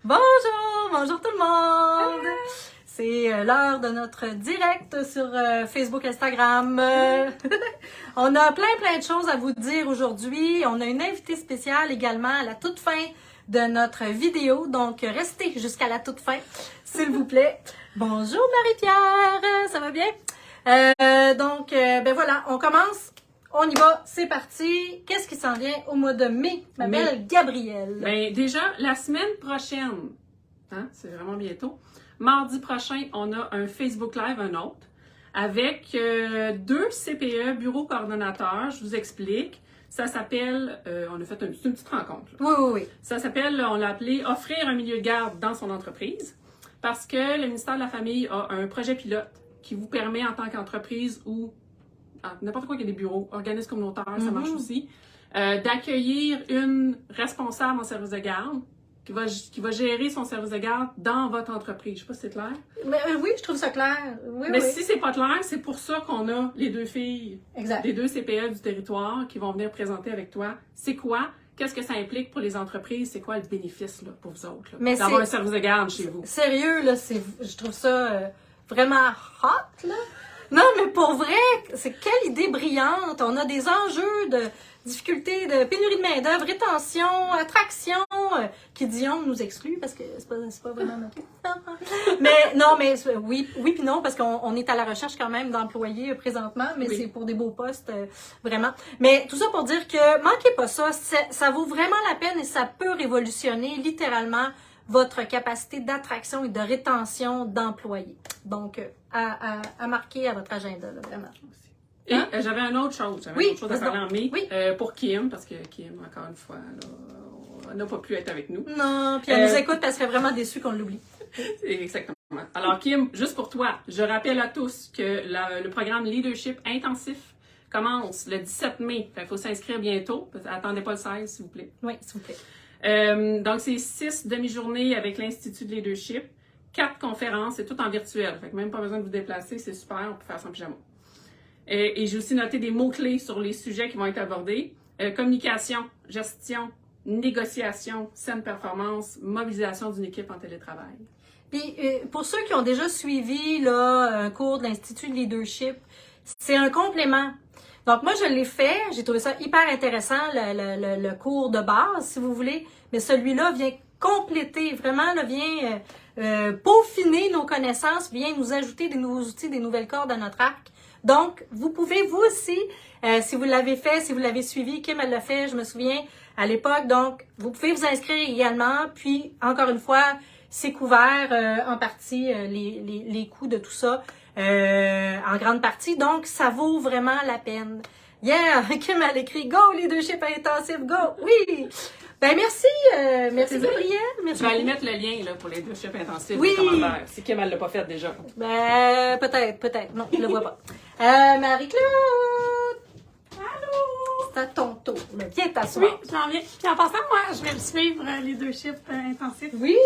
Bonjour, bonjour tout le monde! C'est l'heure de notre direct sur Facebook, Instagram. On a plein de choses à vous dire aujourd'hui. On a une invitée spéciale également à la toute fin de notre vidéo. Donc, restez jusqu'à la toute fin, s'il vous plaît. Bonjour Marie-Pierre, ça va bien? Ben voilà, on commence. On y va, c'est parti. Qu'est-ce qui s'en vient au mois de mai, ma belle Gabrielle? Ben déjà, la semaine prochaine, hein, c'est vraiment bientôt, mardi prochain, on a un Facebook Live, un autre, avec 2 CPE, bureau coordonnateur. Je vous explique. Ça s'appelle, on a fait une petite rencontre. Là. Oui. Ça s'appelle, on l'a appelé « Offrir un milieu de garde dans son entreprise » parce que le ministère de la Famille a un projet pilote qui vous permet en tant qu'entreprise ou n'importe quoi qui a des bureaux, organismes communautaires, ça marche aussi, d'accueillir une responsable en service de garde qui va gérer son service de garde dans votre entreprise. Je sais pas si c'est clair. Mais, oui, je trouve ça clair. Mais si c'est pas clair, c'est pour ça qu'on a les 2 filles, exact. Les 2 CPE du territoire qui vont venir présenter avec toi. C'est quoi? Qu'est-ce que ça implique pour les entreprises? C'est quoi le bénéfice là, pour vous autres? D'avoir un service de garde chez vous. Sérieux, là, je trouve ça vraiment hot, là. Non, mais pour vrai, c'est quelle idée brillante. On a des enjeux de difficultés, de pénurie de main-d'œuvre, rétention, attraction, qui dit on nous exclut parce que c'est pas vraiment notre mais non, mais oui puis non, parce qu'on est à la recherche quand même d'employés présentement, mais c'est pour des beaux postes, vraiment. Mais tout ça pour dire que manquez pas ça, ça vaut vraiment la peine et ça peut révolutionner littéralement votre capacité d'attraction et de rétention d'employés. Donc, à marquer à votre agenda, là, vraiment. Et j'avais une autre chose. J'avais une autre chose à parler en mai. Oui. Pour Kim, parce que Kim, encore une fois, là, n'a pas pu être avec nous. Non, puis elle nous écoute, parce qu'elle serait vraiment déçue qu'on l'oublie. Exactement. Alors, Kim, juste pour toi, je rappelle à tous que le programme Leadership Intensif commence le 17 mai. Il faut s'inscrire bientôt. Attendez pas le 16, s'il vous plaît. Oui, s'il vous plaît. Donc, c'est 6 demi-journées avec l'Institut de Leadership, 4 conférences, c'est tout en virtuel. Fait que même pas besoin de vous déplacer, c'est super, on peut faire ça en pyjama. Et j'ai aussi noté des mots-clés sur les sujets qui vont être abordés. Communication, gestion, négociation, saine performance, mobilisation d'une équipe en télétravail. Puis, pour ceux qui ont déjà suivi là, un cours de l'Institut de Leadership, c'est un complément. Donc, moi, je l'ai fait. J'ai trouvé ça hyper intéressant, le cours de base, si vous voulez. Mais celui-là vient compléter, vraiment, là, vient peaufiner nos connaissances, vient nous ajouter des nouveaux outils, des nouvelles cordes à notre arc. Donc, vous pouvez, vous aussi, si vous l'avez fait, si vous l'avez suivi, Kim, elle l'a fait, je me souviens, à l'époque. Donc, vous pouvez vous inscrire également. Puis, encore une fois, c'est couvert en partie les coûts de tout ça. En grande partie, donc ça vaut vraiment la peine. Yeah, Kim a écrit Go Leadership Intensif, go! Oui! Ben merci Gabrielle. Merci. Je vais aller mettre le lien là, pour les Leadership Intensif oui. dans les commentaires. Si Kim elle l'a pas fait déjà. Ben peut-être. Non, je le vois pas. Marie-Claude! Allô! C'est à ton tour. Viens t'asseoir. Oui, j'en viens. Puis en passant, moi, je vais le suivre, Leadership Intensif. Oui,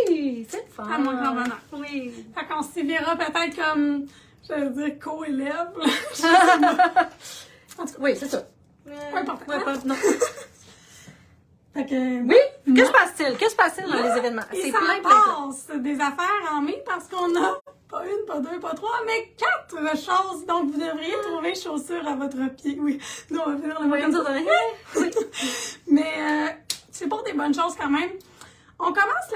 c'est le fun. À mon grand bonheur. Oui. Fait qu'on se verra peut-être comme, je veux dire, co-élève. En tout cas, oui, c'est ça. Pas important. Non. Fait que, Oui? Que se passe-t-il? Que se passe-t-il dans les événements? Et C'est ça plein. passe des affaires en mai parce qu'on a pas 1, pas 2, pas 3, mais 4 choses. Donc, vous devriez trouver chaussures à votre pied. Oui. Non, on va finir le mot comme ça. Oui. Mais c'est pour des bonnes choses quand même. On commence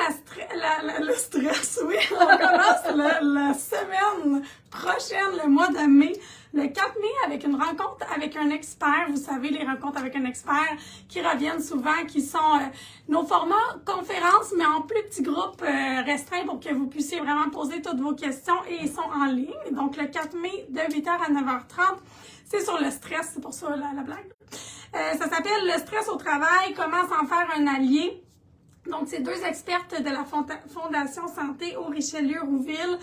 le stress, oui. On commence la semaine prochaine, le mois de mai, le 4 mai, avec une rencontre avec un expert. Vous savez, les rencontres avec un expert qui reviennent souvent, qui sont nos formats conférences, mais en plus petits groupes restreints pour que vous puissiez vraiment poser toutes vos questions et ils sont en ligne. Donc, le 4 mai, de 8h à 9h30, c'est sur le stress, c'est pour ça la blague. Ça s'appelle le stress au travail, comment s'en faire un allié. Donc, c'est 2 expertes de la Fondation Santé au Richelieu-Rouville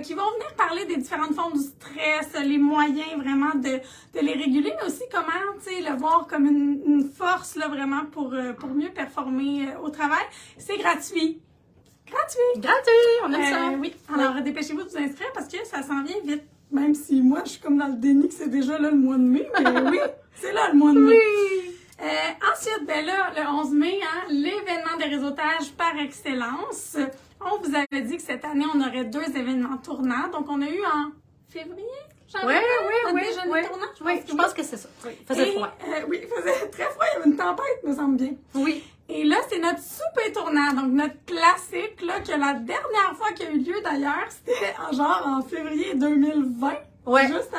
qui vont venir parler des différentes formes du stress, les moyens vraiment de les réguler, mais aussi comment, tu sais, le voir comme une force, là, vraiment pour mieux performer au travail. C'est gratuit. On aime ça. Oui. Alors, dépêchez-vous de vous inscrire parce que ça s'en vient vite. Même si moi, je suis comme dans le déni que c'est déjà là le mois de mai, mais oui, c'est là le mois de mai. Oui. Ensuite, ben là, le 11 mai, hein, l'événement de réseautage par excellence. On vous avait dit que cette année, on aurait 2 événements tournants. Donc, on a eu en février, janvier, tournant. Je pense que c'est ça. Oui, il faisait froid. Oui, il faisait très froid. Il y avait une tempête, me semble bien. Oui. Et là, c'est notre souper tournant, donc notre classique, là, que la dernière fois qu'il y a eu lieu d'ailleurs, c'était en février 2020. Ouais, juste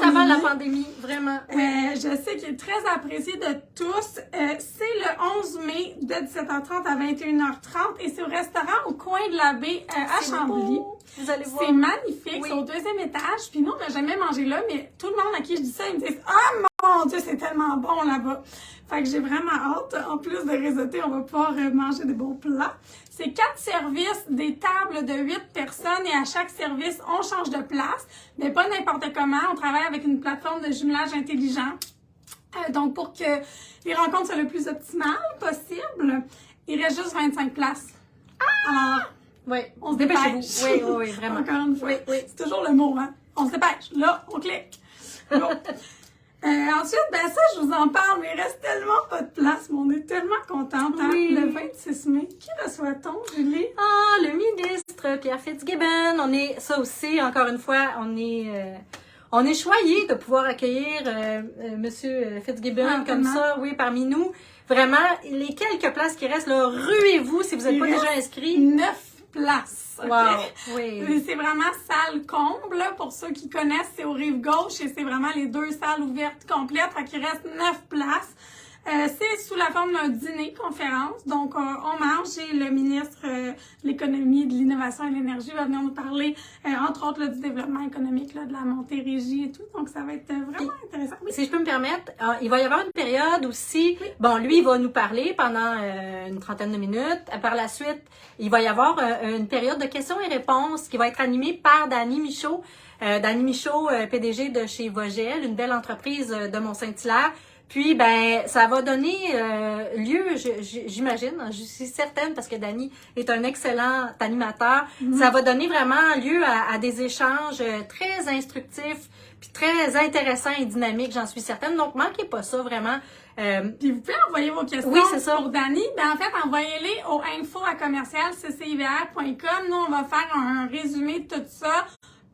avant la pandémie, vraiment. Je sais qu'il est très apprécié de tous. C'est le 11 mai de 17h30 à 21h30 et c'est au restaurant au coin de la baie à Chambly. Vous allez voir. C'est magnifique, Oui. c'est au 2e étage. Puis nous, on n'a jamais mangé là, mais tout le monde à qui je dis ça, ils me disent « Ah mon Dieu, c'est tellement bon là-bas! » Fait que j'ai vraiment hâte. En plus de réseauter, on va pouvoir manger des beaux plats. C'est 4 services, des tables de 8 personnes et à chaque service, on change de place. Mais pas n'importe comment. On travaille avec une plateforme de jumelage intelligent. Donc, pour que les rencontres soient le plus optimales possible, il reste juste 25 places. Alors, oui, on se dépêche. Oui, vraiment. Encore une fois. Oui. C'est toujours le mot, hein? On se dépêche. Là, on clique. Bon. Ensuite, ben ça, je vous en parle, mais il reste tellement pas de place, mais on est tellement contente. Hein? Oui. Le 26 mai, qui reçoit-on, Julie? Ah, le ministre Pierre Fitzgibbon. On est, ça aussi, encore une fois, on est choyés de pouvoir accueillir Monsieur Fitzgibbon comme ça, oui, parmi nous. Vraiment, les quelques places qui restent, là, ruez-vous si vous n'êtes pas déjà inscrits. 9 places. Okay? Wow, oui. C'est vraiment salle comble, là, pour ceux qui connaissent, c'est au rive gauche et c'est vraiment les 2 salles ouvertes complètes, fait qu'il reste 9 places. C'est sous la forme d'un dîner-conférence, donc on mange et le ministre de l'Économie, de l'Innovation et de l'Énergie va venir nous parler, entre autres, là, du développement économique, là, de la Montérégie et tout, donc ça va être vraiment intéressant. Oui. Si je peux me permettre, il va y avoir une période aussi, bon, lui, il va nous parler pendant une trentaine de minutes. Par la suite, il va y avoir une période de questions et réponses qui va être animée par Dany Michaud. Dany Michaud, PDG de chez Vogel, une belle entreprise de Mont-Saint-Hilaire. Puis, ben, ça va donner lieu, j'imagine, je suis certaine, parce que Dany est un excellent animateur, ça va donner vraiment lieu à des échanges très instructifs, puis très intéressants et dynamiques, j'en suis certaine. Donc, manquez pas ça, vraiment. Puis vous pouvez envoyer vos questions pour Dany. Ben, en fait, envoyez-les au info@commercial.ccivr.com. Nous, on va faire un résumé de tout ça.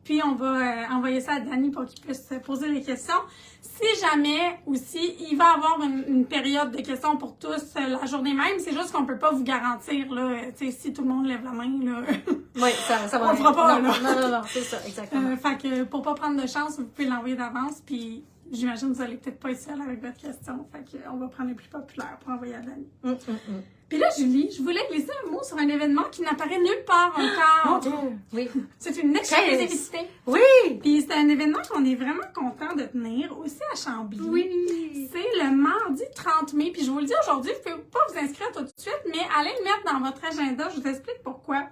Puis on va envoyer ça à Dany pour qu'il puisse poser les questions. Si jamais aussi, il va y avoir une période de questions pour tous la journée même, c'est juste qu'on peut pas vous garantir, là, tu sais, si tout le monde lève la main, là. Oui, ça va. On le fera pas, non, là. Non, c'est ça, exactement. Fait que pour pas prendre de chance, vous pouvez l'envoyer d'avance, puis j'imagine que vous allez peut-être pas être seul avec votre question. Fait que on va prendre les plus populaires pour envoyer à Dany. Puis là, Julie, je voulais glisser un mot sur un événement qui n'apparaît nulle part encore. Mon Dieu, oui. C'est une exclusivité. Oui! Puis c'est un événement qu'on est vraiment content de tenir, aussi à Chambly. Oui! C'est le mardi 30 mai. Puis je vous le dis aujourd'hui, vous ne pouvez pas vous inscrire tout de suite, mais allez le mettre dans votre agenda. Je vous explique pourquoi.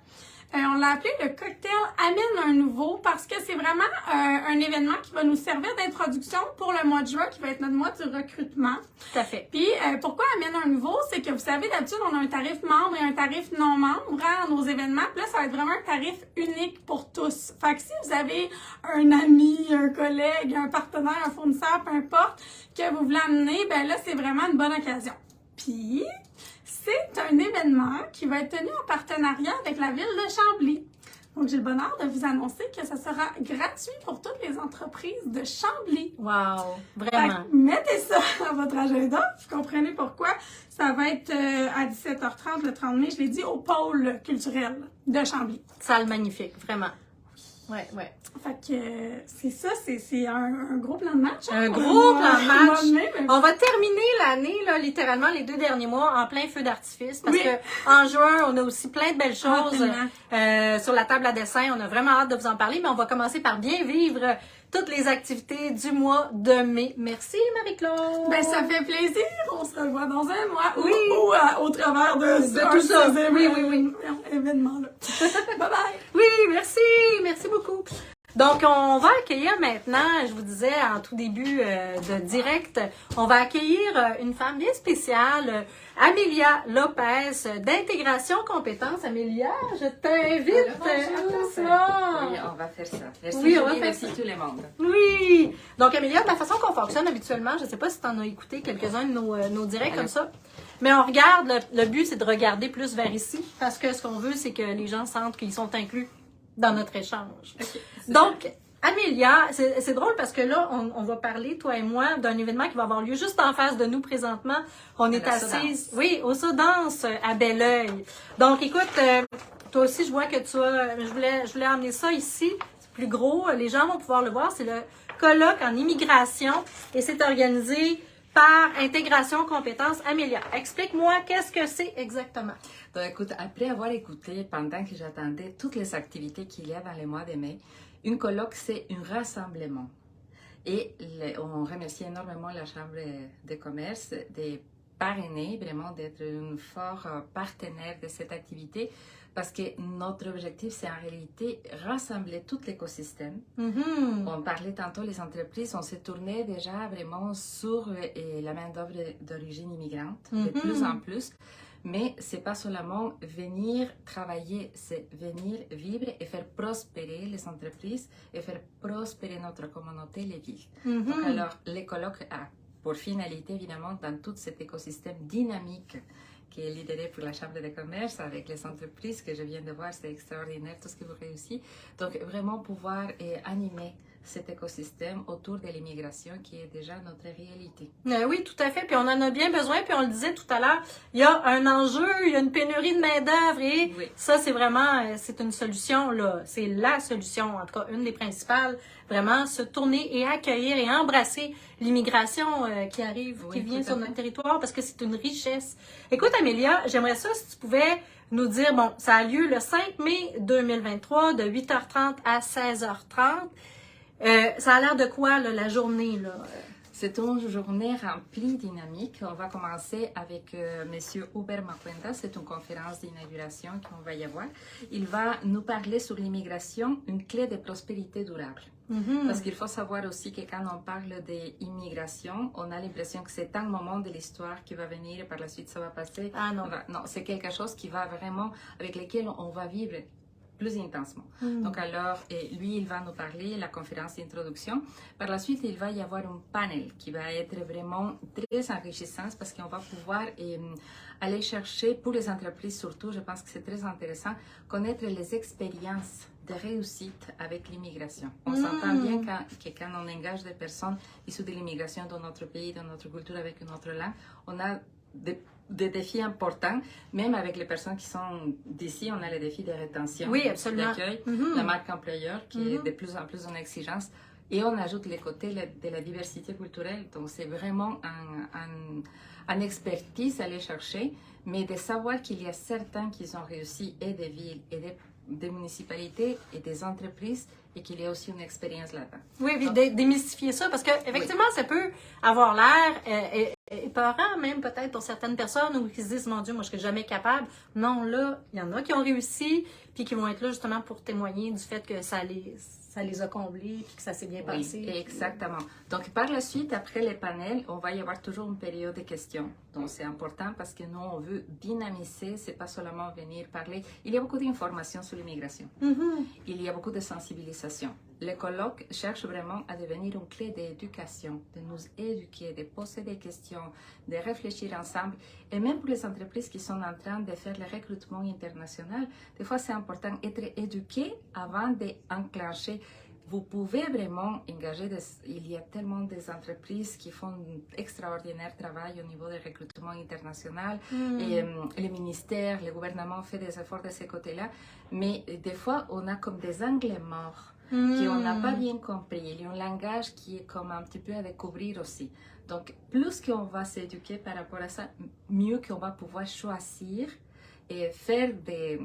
On l'a appelé le cocktail Amène un nouveau parce que c'est vraiment un événement qui va nous servir d'introduction pour le mois de juin, qui va être notre mois du recrutement. Tout à fait. Puis pourquoi Amène un nouveau? C'est que vous savez, d'habitude, on a un tarif membre et un tarif non membre à nos événements. Puis là, ça va être vraiment un tarif unique pour tous. Fait que si vous avez un ami, un collègue, un partenaire, un fournisseur, peu importe, que vous voulez amener, ben là, c'est vraiment une bonne occasion. Puis, c'est un événement qui va être tenu en partenariat avec la ville de Chambly. Donc, j'ai le bonheur de vous annoncer que ça sera gratuit pour toutes les entreprises de Chambly. Wow! Vraiment. Fait que mettez ça dans votre agenda. Vous comprenez pourquoi. Ça va être à 17h30 le 30 mai, je l'ai dit, au pôle culturel de Chambly. Salle magnifique, vraiment. Ouais. Fait que c'est ça, c'est un gros plan de match. Un gros plan de match. Mai, mais... On va terminer l'année, là, littéralement, les 2 derniers mois, en plein feu d'artifice. Parce que en juin, on a aussi plein de belles choses sur la table à dessin. On a vraiment hâte de vous en parler, mais on va commencer par bien vivre toutes les activités du mois de mai. Merci, Marie-Claude. Ben, ça fait plaisir. On se revoit dans un mois. Oui. Ou au travers de tout ça. Oui. Événement-là. Bye bye. Oui, merci. Merci beaucoup. Donc, on va accueillir maintenant, je vous disais en tout début de direct, on va accueillir une femme bien spéciale, Amélia Lopez, d'Intégration Compétences. Amélia, je t'invite à t'asseoir. Oui, on va faire ça. Merci, Oui, on va Julie, faire merci ça. tout le monde. Oui! Donc, Amélia, la façon qu'on fonctionne habituellement, je ne sais pas si tu en as écouté quelques-uns de nos directs comme ça, mais on regarde, le but, c'est de regarder plus vers ici, parce que ce qu'on veut, c'est que les gens sentent qu'ils sont inclus dans notre échange. Okay, Donc, Amélia, c'est drôle parce que là, on va parler, toi et moi, d'un événement qui va avoir lieu juste en face de nous présentement. On est assises, oui, au Saut-Danse à Belleuil. Donc, écoute, toi aussi, je vois que tu as, je voulais emmener ça ici. C'est plus gros, les gens vont pouvoir le voir. C'est le colloque en immigration et c'est organisé par Intégration Compétences. Amélia, explique-moi qu'est-ce que c'est exactement. Donc, écoute, après avoir écouté, pendant que j'attendais toutes les activités qu'il y a dans le mois de mai, une colloque, c'est un rassemblement. Et on remercie énormément la Chambre de commerce de parrainer, vraiment d'être un fort partenaire de cette activité, parce que notre objectif, c'est en réalité rassembler tout l'écosystème. On parlait tantôt les entreprises, on s'est tourné déjà vraiment sur la main-d'œuvre d'origine immigrante, de plus en plus. Mais c'est pas seulement venir travailler, c'est venir vivre et faire prospérer les entreprises et faire prospérer notre communauté, les villes. Donc, alors, les colloques a pour finalité, évidemment, dans tout cet écosystème dynamique qui est lidéré pour la Chambre de commerce avec les entreprises que je viens de voir, c'est extraordinaire tout ce que vous réussissez. Donc, vraiment pouvoir animer cet écosystème autour de l'immigration qui est déjà notre réalité. Oui, tout à fait. Puis on en a bien besoin. Puis on le disait tout à l'heure, il y a un enjeu, il y a une pénurie de main-d'œuvre et ça, c'est vraiment, c'est une solution, là. C'est la solution, en tout cas, une des principales. Vraiment, se tourner et accueillir et embrasser l'immigration qui arrive, qui vient sur notre territoire parce que c'est une richesse. Écoute, Amélia, j'aimerais ça si tu pouvais nous dire, bon, ça a lieu le 5 mai 2023 de 8h30 à 16h30. Ça a l'air de quoi, là, la journée, là? C'est une journée remplie dynamique. On va commencer avec Monsieur Hubert Macuenda. C'est une conférence d'inauguration qu'on va y avoir. Il va nous parler sur l'immigration, une clé de prospérité durable. Parce qu'il faut savoir aussi que quand on parle d'immigration, on a l'impression que c'est un moment de l'histoire qui va venir et par la suite ça va passer. Ah non. Non, c'est quelque chose qui va vraiment, avec lequel on va vivre plus intensement. Donc alors, lui, il va nous parler la conférence d'introduction. Par la suite, il va y avoir un panel qui va être vraiment très enrichissant parce qu'on va pouvoir aller chercher, pour les entreprises surtout, je pense que c'est très intéressant, connaître les expériences de réussite avec l'immigration. On s'entend bien que quand on engage des personnes issues de l'immigration dans notre pays, dans notre culture, avec notre langue, on a des défis importants, même avec les personnes qui sont d'ici, on a les défis de rétention, d'accueil, la marque employeur qui est de plus en plus en exigence, et on ajoute les côtés de la diversité culturelle, donc c'est vraiment un expertise à aller chercher, mais de savoir qu'il y a certains qui ont réussi, et des villes, et des municipalités, et des entreprises, et qu'il y a aussi une expérience là-dedans. Oui, démystifier ça, parce que effectivement, ça peut avoir l'air épeurant, même peut-être pour certaines personnes, ou qui se disent, mon Dieu, moi, je serais jamais capable. Non, là, il y en a qui ont réussi, puis qui vont être là justement pour témoigner du fait que ça les a comblés, puis que ça s'est bien passé. Oui, exactement. Donc, par la suite, après les panels, on va y avoir toujours une période de questions. Donc, c'est important parce que nous, on veut dynamiser, c'est pas seulement venir parler. Il y a beaucoup d'informations sur l'immigration. Il y a beaucoup de sensibilisation. Le colloque cherche vraiment à devenir une clé d'éducation, de nous éduquer, de poser des questions, de réfléchir ensemble. Et même pour les entreprises qui sont en train de faire le recrutement international, des fois, c'est important d'être éduqué avant d'enclencher. Vous pouvez vraiment engager, il y a tellement des entreprises qui font un extraordinaire travail au niveau du recrutement international et les ministères, le gouvernement fait des efforts de ce côté-là, mais des fois on a comme des angles morts qu'on n'a pas bien compris. Il y a un langage qui est comme un petit peu à découvrir aussi. Donc plus qu'on va s'éduquer par rapport à ça, mieux qu'on va pouvoir choisir et faire des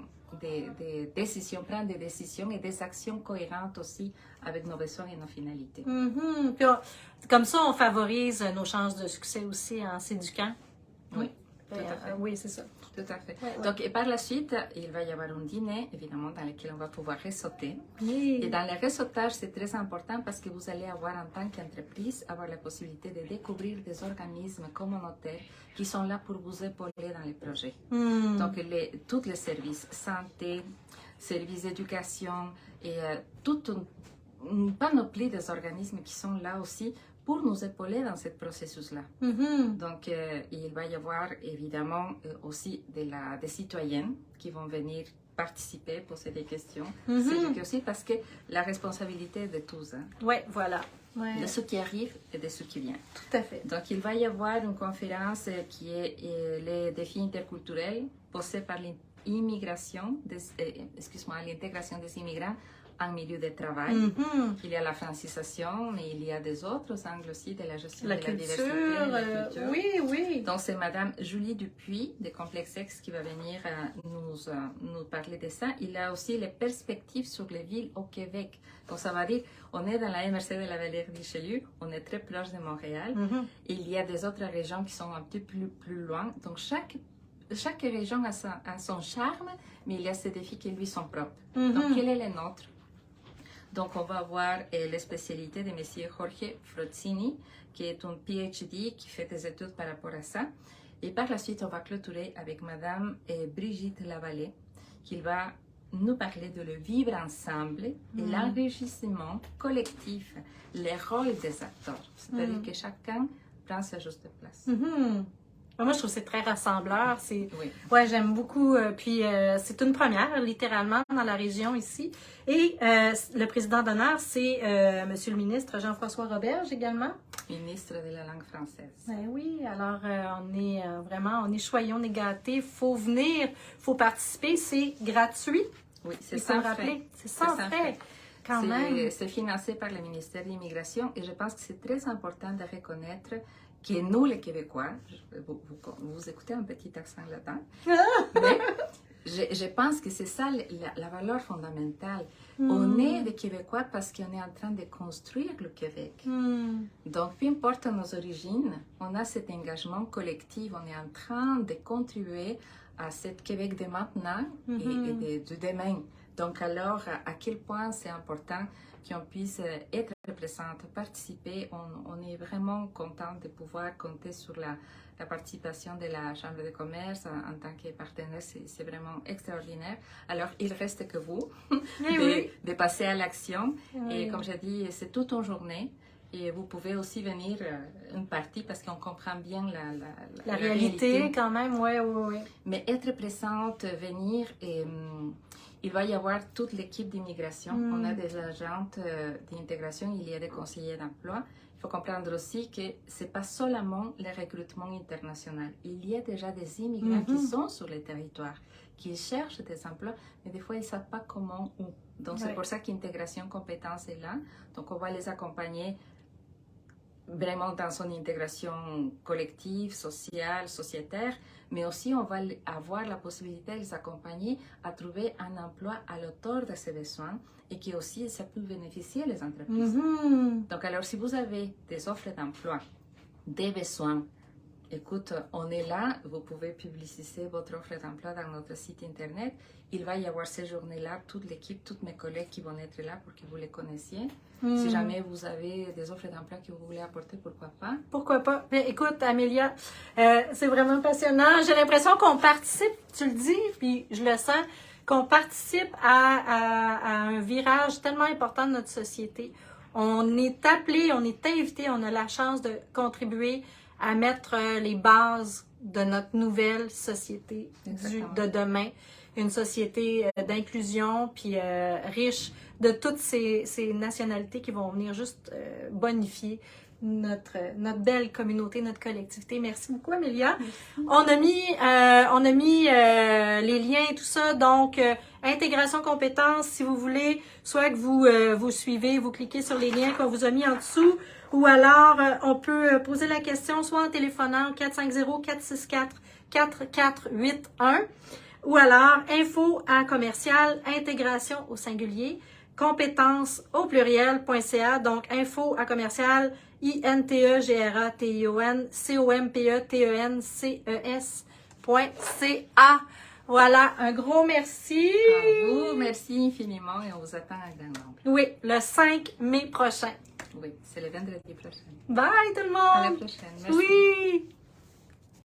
décisions, prendre des décisions et des actions cohérentes aussi avec nos besoins et nos finalités. Puis comme ça, on favorise nos chances de succès aussi en s'éduquant. Oui. Tout à fait. Oui, c'est ça. Tout à fait. Ouais, ouais. Donc, et par la suite, il va y avoir un dîner, évidemment, dans lequel on va pouvoir ressauter. Oui. Et dans le ressautage, c'est très important parce que vous allez avoir, en tant qu'entreprise, avoir la possibilité de découvrir des organismes communautaires qui sont là pour vous épauler dans les projets. Donc, tous les services, santé, services d'éducation et toute une panoplie des organismes qui sont là aussi pour nous épauler dans ce processus-là. Donc, il va y avoir évidemment aussi des citoyennes qui vont venir participer, poser des questions. C'est aussi parce que la responsabilité est de tous, hein, Oui, voilà. Ouais. de ce qui arrive et de ce qui vient. Tout à fait. Donc, il va y avoir une conférence qui est les défis interculturels posés par l'intégration des immigrants en milieu de travail. Il y a la francisation, mais il y a des autres angles aussi de la gestion La de culture, la diversité. oui, oui. Donc, c'est Madame Julie Dupuis de Complexe X qui va venir nous parler de ça. Il y a aussi les perspectives sur les villes au Québec. Donc, ça va dire, on est dans la MRC de la Vallée-Richelieu, on est très proche de Montréal. Il y a des autres régions qui sont un petit peu plus loin. Donc, chaque région a son charme, mais il y a ces défis qui lui sont propres. Donc, quel est le nôtre? Donc, on va avoir les spécialités de M. Jorge Frozzini, qui est un PhD qui fait des études par rapport à ça. Et par la suite, on va clôturer avec Madame Brigitte Lavallée, qui va nous parler de le vivre ensemble et l'enrichissement collectif, les rôles des acteurs. C'est-à-dire que chacun prend sa juste place. Moi, je trouve que c'est très rassembleur. Oui. Ouais, j'aime beaucoup. Puis, c'est une première, littéralement, dans la région ici. Et le président d'honneur, c'est Monsieur le ministre Jean-François Roberge également. Ministre de la langue française. Ben oui, alors on est choyés, on est gâtés. Faut venir, faut participer. C'est gratuit. Oui, c'est Il faut sans le frais. rappeler. C'est sans frais. Quand même. C'est financé par le ministère de l'Immigration et je pense que c'est très important de reconnaître que nous, les Québécois, vous écoutez un petit accent latin, mais je pense que c'est ça la valeur fondamentale. On est des Québécois parce qu'on est en train de construire le Québec. Donc, peu importe nos origines, on a cet engagement collectif, on est en train de contribuer à ce Québec de maintenant et de demain. Donc, alors, à quel point c'est important qu'on puisse être présente, participer. On est vraiment content de pouvoir compter sur la participation de la Chambre de commerce en tant que partenaire. C'est vraiment extraordinaire. Alors, il reste que vous de passer à l'action. Et comme j'ai dit, c'est toute une journée. Et vous pouvez aussi venir une partie parce qu'on comprend bien la réalité quand même, oui. Mais être présente, venir et il va y avoir toute l'équipe d'immigration. On a des agentes d'intégration, il y a des conseillers d'emploi. Il faut comprendre aussi que ce n'est pas seulement le recrutement international. Il y a déjà des immigrants qui sont sur le territoire, qui cherchent des emplois, mais des fois, ils ne savent pas comment ou. Donc, c'est pour ça qu'intégration compétence est là. Donc, on va les accompagner vraiment dans son intégration collective, sociale, sociétaire, mais aussi on va avoir la possibilité de les accompagner à trouver un emploi à l'auteur de ses besoins et qui aussi ça peut bénéficier les entreprises. Donc alors si vous avez des offres d'emploi, des besoins, écoute, on est là, vous pouvez publiciser votre offre d'emploi dans notre site internet. Il va y avoir ces journées-là, toute l'équipe, tous mes collègues qui vont être là pour que vous les connaissiez. Si jamais vous avez des offres d'emploi que vous voulez apporter, pourquoi pas? Pourquoi pas? Mais écoute, Amélia, c'est vraiment passionnant. J'ai l'impression qu'on participe, tu le dis, puis je le sens, qu'on participe à un virage tellement important de notre société. On est appelé, on est invité, on a la chance de contribuer à mettre les bases de notre nouvelle société de demain. Une société d'inclusion, puis riche de toutes ces nationalités qui vont venir juste bonifier notre belle communauté, notre collectivité. Merci beaucoup, Amélia. Merci. On a mis les liens et tout ça. Donc, intégration compétences, si vous voulez, soit que vous suivez, vous cliquez sur les liens qu'on vous a mis en dessous, ou alors on peut poser la question soit en téléphonant au 450-464-4481, ou alors info@commercial-intégration au singulier, compétences au pluriel.ca, donc info@commercial-integrationcompetence.ca. www.ccc.ca. Voilà, un gros merci. À vous, merci infiniment et on vous attend à grand nombre. Oui, le 5 mai prochain. Oui, c'est le vendredi prochain. Bye tout le À la monde. prochaine. Merci. Oui.